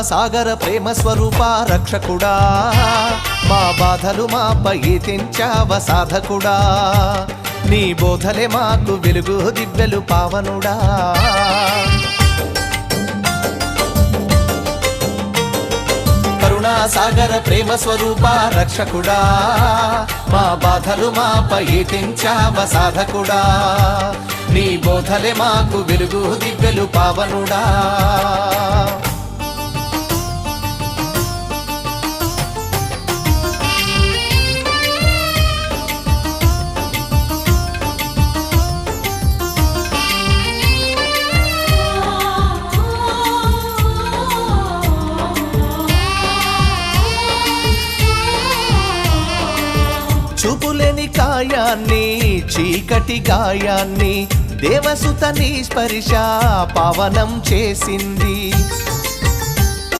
సాగర ప్రేమ స్వరూప రక్షకుడా, మా బాధలు మాపై తెంచావ సాధకుడా, నీ బోధలే మాకు వెలుగు దివ్యలు పావనుడా. కరుణా సాగర ప్రేమ స్వరూప రక్షకుడా, మా బాధలు మాపై తెంచావ సాధకుడా, నీ బోధలే మాకు వెలుగు దివ్యలు పావనుడా. చూపులేని కాయాన్ని, చీకటి గాయాన్ని దేవసుత నీ స్పర్శ పావనం చేసింది.